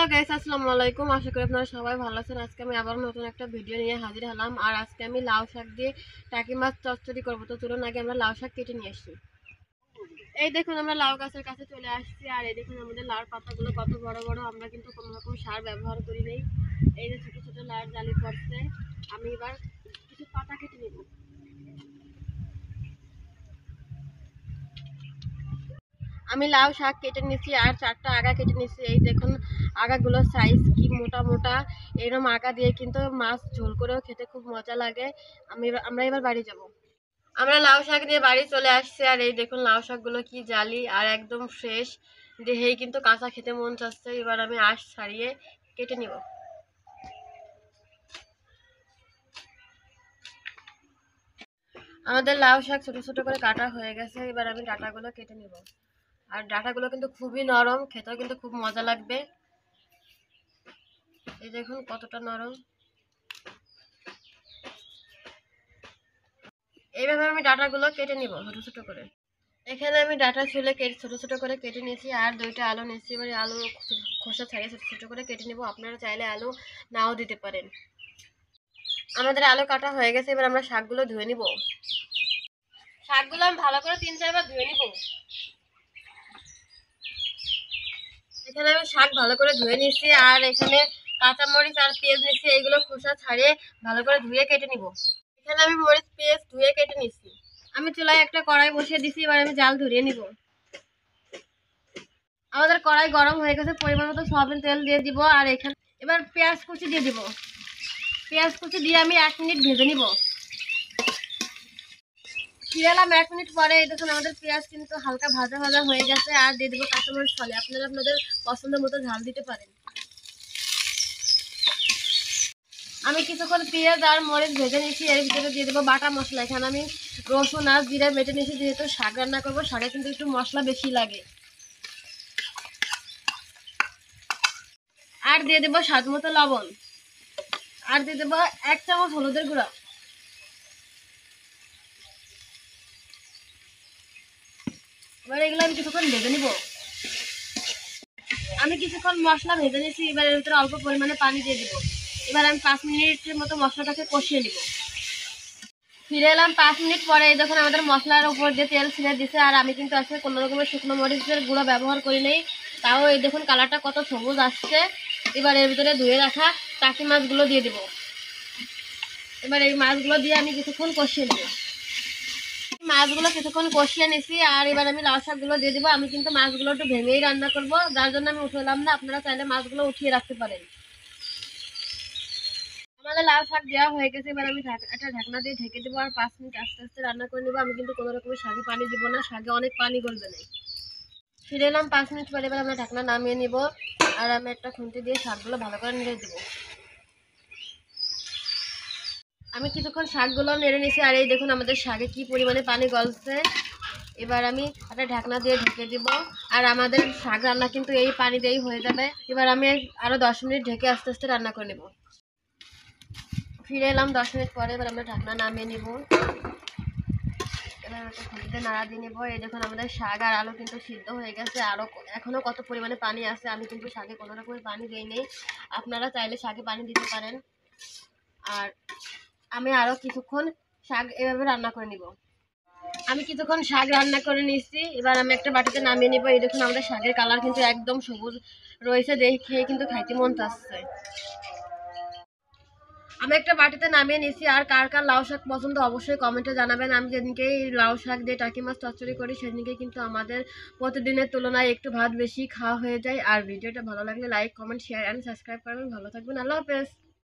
Hello guys, আসসালামু আলাইকুম। আশা করি আপনারা সবাই ভালো আছেন। আজকে আমি আবার নতুন একটা ভিডিও নিয়ে হাজির হলাম। আর আজকে আমি লাউ শাক দিয়ে টাকি মাছ চচ্চড়ি করবো। তো চলুন আগে আমরা লাউ শাক কেটে নিয়ে আসি। এই দেখুন, আমরা লাউ গাছের কাছে চলে আসছি। আর এই দেখুন আমাদের লাউর পাতাগুলো কত বড় বড়। আমরা কিন্তু কোনো রকম সার ব্যবহার করি নেই। এই যে ছোট ছোট লাউর জালি পড়ছে। আমি এবার কিছু পাতা কেটে নেব। আমি লাউ শাক কেটে নিচ্ছি আর 4টা আগা কেটে নিচ্ছি। এই দেখুন আগাগুলোর সাইজ কি মোটা মোটা। এরকম আগা দিয়ে কিন্তু মাছ ঝোল করেও খেতে খুব মজা লাগে। আমরা এবার বাড়ি যাব। আমরা লাউ শাক নিয়ে বাড়ি চলে আসছি। আর এই দেখুন লাউ শাকগুলো কি জালি আর একদম ফ্রেশ। দেখেই কিন্তু কাঁচা খেতে মন চাচ্ছে। এবার আমি আঁশ ছাড়িয়ে কেটে নিব। আমাদের লাউ শাক ছোট ছোট করে কাটা হয়ে গেছে। এবার আমি ডাঁটাগুলো কেটে নিব। আর ডাঁটাগুলো কিন্তু খুবই নরম, খেতেও কিন্তু খুব মজা লাগবে। এই দেখুন কতটা নরম। এইভাবে আমি ডাঁটাগুলো কেটে নিব ছোট ছোট করে। এখানে আমি ডাঁটা ছুলে ছোট ছোট করে কেটে নিয়েছি আর 2টা আলু নিয়েছি। এবার আলু খোসা ছাড়িয়ে ছোট ছোট করে কেটে নিব। আপনারা চাইলে আলু নাও দিতে পারেন। আমাদের আলু কাটা হয়ে গেছে। এবার আমরা শাকগুলো ধুয়ে নিব। শাকগুলো আমি ভালো করে 3-4 বার ধুয়ে নিব। এখানে আমি শাক ভালো করে ধুয়ে নিচ্ছি। আর এখানে কাঁচামরিচ আর পেঁয়াজ নিচ্ছি। এইগুলো খোসা ছাড়িয়ে ভালো করে ধুয়ে কেটে নিব। এখানে আমি মরিচ পেঁয়াজ ধুয়ে কেটে নিচ্ছি। আমি চুলায় একটা কড়াই বসিয়ে দিছি। এবার আমি জাল ধরিয়ে নিব। আমাদের কড়াই গরম হয়ে গেছে। পরিমাণ মতো সয়াবিন তেল দিয়ে দিব। আর এখানে এবার পেঁয়াজ কুচি দিয়ে দিব। পেঁয়াজ কুচি দিয়ে আমি 1 মিনিট ভেজে নিব। ফিরে এলাম 1 মিনিট পরে। এই দেখুন আমাদের পেঁয়াজ কিন্তু হালকা ভাজা ভাজা হয়ে গেছে। আর দিয়ে দেবো কাঁচামরিচ ফলে। আপনারা আপনাদের পছন্দ মতো ঝাল দিতে পারেন। আমি কিছুক্ষণ পেঁয়াজ আর মরিচ ভেজে নিয়েছি। এর ভিতরে দিয়ে দেবো বাটা মশলা। এখানে আমি রসুন আর জিরা বেটে নিয়েছি। যেহেতু শাক রান্না করবো, শাকে কিন্তু একটু মশলা বেশি লাগে। আর দিয়ে দেবো স্বাদ মতো লবণ। আর দিয়ে দেবো 1 চামচ হলুদের গুঁড়া। এবার এগুলো আমি কিছুক্ষণ ভেজে নিব। আমি কিছুক্ষণ মশলা ভেজে নিয়েছি। এবার এর ভিতরে অল্প পরিমাণে পানি দিয়ে দিব। এবার আমি 5 মিনিটের মতো মশলাটাকে কষিয়ে নিব। ফিরে এলাম 5 মিনিট পরে। এই দেখুন আমাদের মশলার উপর দিয়ে তেল ছেড়ে দিছে। আর আমি কিন্তু আজকে কোনো রকমের শুকনো মরিচের গুঁড়ো ব্যবহার করি নেই। তাও এই দেখুন কালারটা কত সবুজ আসছে। এবার এর ভিতরে ধুয়ে রাখা টাকি মাছগুলো দিয়ে দেব। এবার এই মাছগুলো দিয়ে আমি কিছুক্ষণ কষিয়ে নেব। মাছগুলো কিছুক্ষণ কষিয়ে নিছি। আর এবার আমি লাউ শাকগুলো দিয়ে দেবো। আমি কিন্তু মাছগুলো একটু ভেঙেই রান্না করব, যার জন্য আমি উঠালাম না। আপনারা চাইলে মাছগুলো উঠিয়ে রাখতে পারেন। আমাদের লাউ শাক দেওয়া হয়ে গেছে। এবার আমি একটা ঢাকনা দিয়ে ঢেকে দেবো। আর 5 মিনিট আস্তে আস্তে রান্না করে নেবো। আমি কিন্তু কোনো রকমের শাকে পানি দিব না, শাকে অনেক পানি গলবে না। ফিরে এলাম 5 মিনিট পরে। এবার আমরা ঢাকনা নামিয়ে নিব। আর আমি একটা খুন্তি দিয়ে শাকগুলো ভালো করে নেড়ে দেবো। আমি কিছুক্ষণ শাকগুলো নেড়ে নিয়েছি। আর এই দেখুন আমাদের শাকে কি পরিমাণে পানি গলছে। এবার আমি একটা ঢাকনা দিয়ে ঢেকে দিব। আর আমাদের শাক রান্না কিন্তু এই পানি দিয়েই হয়ে যাবে। এবার আমি আরও 10 মিনিট ঢেকে আস্তে আস্তে রান্না করে নেব। ফিরে এলাম 10 মিনিট পরে। এবার আমরা ঢাকনা নামিয়ে নিব। এবার একটা খুঁটিতে নাড়া দিয়ে নেব। এই দেখুন আমাদের শাক আর আলু কিন্তু সিদ্ধ হয়ে গেছে। আরও এখনও কত পরিমাণে পানি আছে। আমি কিন্তু শাকে কোনো রকমের পানি দিই নেই। আপনারা চাইলে শাকে পানি দিতে পারেন। আর আমি আরও কিছুক্ষণ শাক এভাবে রান্না করে নিব। আমি কিছুক্ষণ শাক রান্না করে নিচ্ছি। এবার আমি একটা বাটিতে নামিয়ে নিব। এই দেখুন আমাদের শাকের কালার কিন্তু একদম সবুজ রয়েছে। দেখে কিন্তু খাইতে মন চাচ্ছে। আমি একটা বাটিতে নামিয়ে নিচ্ছি। আর কার কার লাউ শাক পছন্দ অবশ্যই কমেন্টে জানাবেন। আমি যেদিনকেই লাউ শাক দিয়ে টাকি মাছ চচ্চড়ি করি, সেদিনকে কিন্তু আমাদের প্রতিদিনের তুলনায় একটু ভাত বেশি খাওয়া হয়ে যায়। আর ভিডিওটা ভালো লাগলে like, comment, share and subscribe করবেন। ভালো থাকবেন। আল্লাহ হাফেজ।